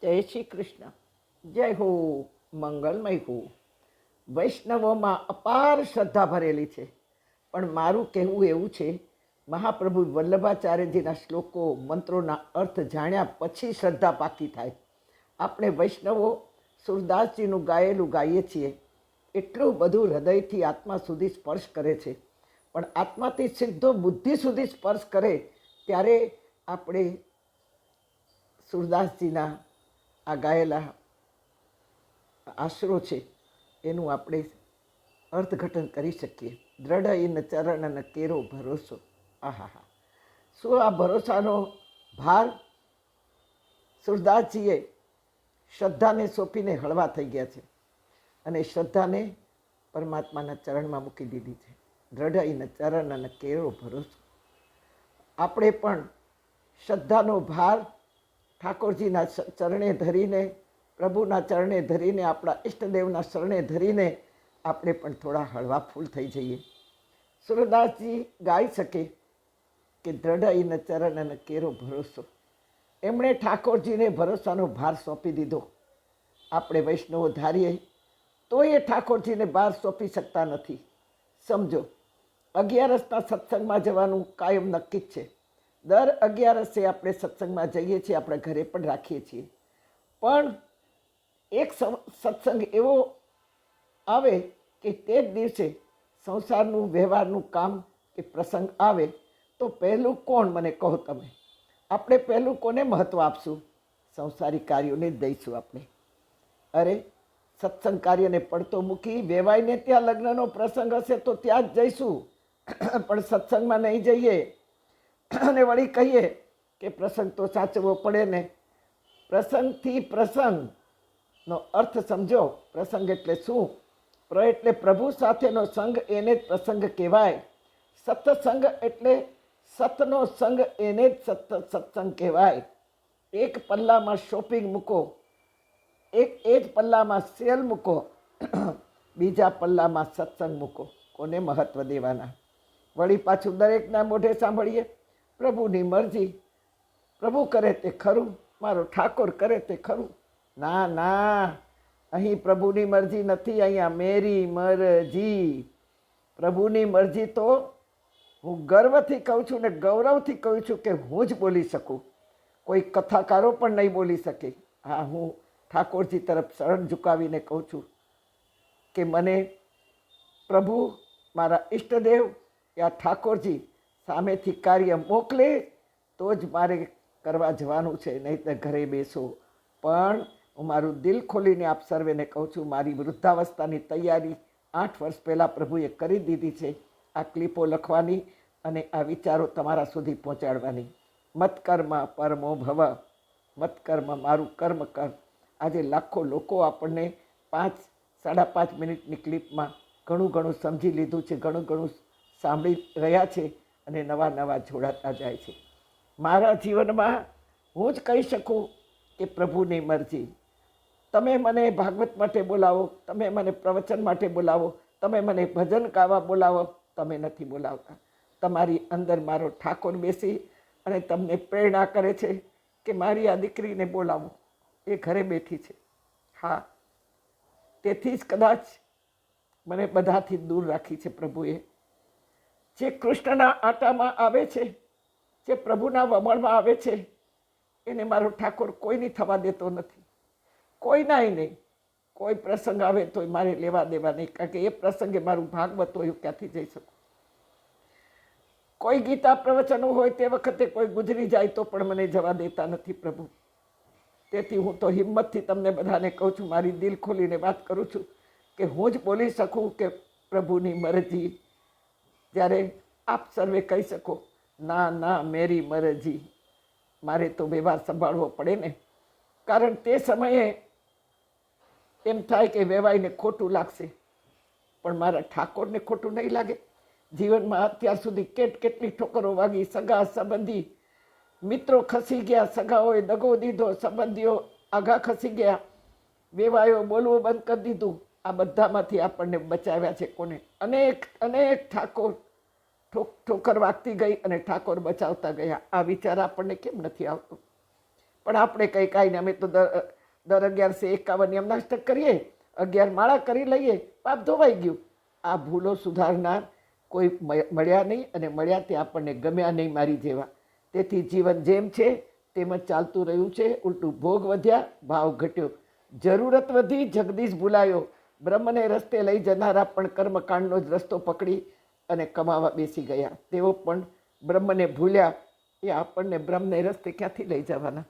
જય શ્રી કૃષ્ણ. જય હો, મંગલમય હો. વૈષ્ણવોમાં અપાર શ્રદ્ધા ભરેલી છે, પણ મારું કહેવું એવું છે, મહાપ્રભુ વલ્લભાચાર્યજીના શ્લોકો મંત્રોના અર્થ જાણ્યા પછી શ્રદ્ધા પાકી થાય. આપણે વૈષ્ણવો સુરદાસજીનું ગાયેલું ગાઈએ છીએ, એટલું બધું હૃદયથી આત્મા સુધી સ્પર્શ કરે છે, પણ આત્માથી સીધો બુદ્ધિ સુધી સ્પર્શ કરે ત્યારે આપણે સુરદાસજીના આ ગાયેલા આશરો છે એનું આપણે અર્થઘટન કરી શકીએ. દ્રઢ ઇન ચરણ ન કેરો ભરોસો. આહા, શું આ ભરોસાનો ભાર સુરદાસજીએ શ્રદ્ધાને સોંપીને હળવા થઈ ગયા છે અને શ્રદ્ધાને પરમાત્માના ચરણમાં મૂકી દીધી છે. દ્રઢ ઇન ચરણ ન કેરો ભરોસો. આપણે પણ શ્રદ્ધાનો ભાર ઠાકોરજીના ચરણે ધરીને, પ્રભુના ચરણે ધરીને, આપણા ઈષ્ટદેવના શરણે ધરીને આપણે પણ થોડા હળવા ફૂલ થઈ જઈએ. સુરદાસજી ગાઈ શકે કે દ્રઢ ઇન ચરણ અને કેરો ભરોસો. એમણે ઠાકોરજીને ભરોસાનો ભાર સોંપી દીધો. આપણે વૈષ્ણવો ધારીએ તો એ ઠાકોરજીને ભાર સોંપી શકતા નથી. સમજો, 11ના સત્સંગમાં જવાનું કાયમ નક્કી જ છે. દર 11 આપણે સત્સંગમાં જઈએ છીએ, આપણે ઘરે પણ રાખીએ છીએ. પણ એક સત્સંગ એવો આવે કે તે જ દિવસે સંસારનું વ્યવહારનું કામ કે પ્રસંગ આવે તો પહેલું કોણ, મને કહો તમે? આપણે પહેલું કોને મહત્ત્વ આપશું? સંસારી કાર્યોને જ દઈશું આપણે. અરે, સત્સંગ કાર્યને પડતો મૂકી વેવાઈને ત્યાં લગ્નનો પ્રસંગ હશે તો ત્યાં જ જઈશું, પણ સત્સંગમાં નહીં જઈએ અને વળી કહીએ કે પ્રસંગ તો સાચવવો પડે ને. પ્રસંગથી પ્રસંગનો અર્થ સમજો. પ્રસંગ એટલે શું? એટલે પ્રભુ સાથેનો સંગ, એને જ પ્રસંગ કહેવાય. સત્સંગ એટલે સતનો સંગ, એને જ સત્સંગ કહેવાય. એક પલ્લામાં શોપિંગ મૂકો, એ જ પલ્લામાં સેલ મૂકો, બીજા પલ્લામાં સત્સંગ મૂકો. કોને મહત્વ દેવાના? વળી પાછું દરેકના મોઢે સાંભળીએ પ્રભુની મરજી. પ્રભુ કરે તે ખરું, મારો ઠાકોર કરે તે ખરું. ના ના, અહીં પ્રભુની મરજી નથી, અહીંયા મેરી મરજી. પ્રભુની મરજી તો હું ગર્વથી કહું છું ને ગૌરવથી કહું છું કે હું જ બોલી શકું. કોઈ કથાકારો પણ નહીં બોલી શકે. હા, હું ઠાકોરજી તરફ શરણ ઝુકાવીને કહું છું કે મને પ્રભુ, મારા ઈષ્ટદેવ યા ઠાકોરજી સામેથી કાર્ય મોકલે તો જ મારે કરવા જવાનું છે, નહીં તો ઘરે બેસો. પણ હું મારું દિલ ખોલીને આપ સર્વેને કહું છું, મારી વૃદ્ધાવસ્થાની તૈયારી 8 વર્ષ પહેલાં પ્રભુએ કરી દીધી છે. આ ક્લિપો લખવાની અને આ વિચારો તમારા સુધી પહોંચાડવાની. મત્કર્મ પરમો ભવ, મત્કર્મ, મારું કર્મ કર. આજે લાખો લોકો આપણને 5-5.5 મિનિટની ક્લિપમાં ઘણું ઘણું સમજી લીધું છે, ઘણું ઘણું સાંભળી રહ્યા છે અને નવા નવા જોડાતા જાય છે. મારા જીવનમાં હું જ કહી શકું કે પ્રભુની મરજી. તમે મને ભાગવત માટે બોલાવો, તમે મને પ્રવચન માટે બોલાવો, તમે મને ભજન ગાવા બોલાવો, તમે નથી બોલાવતા. તમારી અંદર મારો ઠાકોર બેસી અને તમને પ્રેરણા કરે છે કે મારી આ દીકરીને બોલાવો, એ ઘરે બેઠી છે. હા, તેથી જ કદાચ મને બધાથી દૂર રાખી છે પ્રભુએ. જે કૃષ્ણના આટામાં આવે છે, જે પ્રભુના વમળમાં આવે છે, એને મારો ઠાકોર કોઈની થવા દેતો નથી. કોઈના નહીં. કોઈ પ્રસંગ આવે તોય મારે લેવા દેવા નહીં, કારણ કે એ પ્રસંગે મારું ભાગવત હોય, હું ક્યાંથી જઈ શકું. કોઈ ગીતા પ્રવચનો હોય તે વખતે કોઈ ગુજરી જાય તો પણ મને જવા દેતા નથી પ્રભુ. તેથી હું તો હિંમતથી તમને બધાને કહું છું, મારી દિલ ખોલીને વાત કરું છું કે હું જ બોલી શકું કે પ્રભુની મરજી. જ્યારે આપ સર્વે કહી શકો ના ના મેરી મરજી, મારે તો વ્યવહાર સંભાળવો પડે ને. કારણ તે સમયે એમ થાય કે વેવાઈને ખોટું લાગશે, પણ મારા ઠાકોરને ખોટું નહીં લાગે. જીવનમાં અત્યાર સુધી કેટલી ઠોકરો વાગી, સગા સંબંધી મિત્રો ખસી ગયા, સગાઓએ દગો દીધો, સંબંધીઓ આઘા ખસી ગયા, વેવાયો બોલવું બંધ કરી દીધું. આ બધામાંથી આપણને બચાવ્યા છે કોને? અનેક ઠાકોર ઠોકર વાગતી ગઈ અને ઠાકોર બચાવતા ગયા. આ વિચાર આપણને કેમ નથી આવતો? પણ આપણે કંઈ કાંઈ ને અમે તો દર 1151 યમનાષ્ટક કરીએ, 11 માળા કરી લઈએ, પાપ ધોવાઈ ગયું. આ ભૂલો સુધારનાર કોઈ મળ્યા નહીં, અને મળ્યા તે આપણને ગમ્યા નહીં મારી જેવા. તેથી જીવન જેમ છે તેમ જ ચાલતું રહ્યું છે. ઉલટું ભોગ વધ્યા, ભાવ ઘટ્યો. જરૂરત વધી, જગદીશ ભૂલાયો. બ્રહ્મને રસ્તે લઈ જનારા પણ કર્મકાંડનો જ રસ્તો પકડી અને કમાવા બેસી ગયા. તેઓ પણ બ્રહ્મને ભૂલ્યા. એ આપણને બ્રહ્મને રસ્તે ક્યાંથી લઈ જવાના?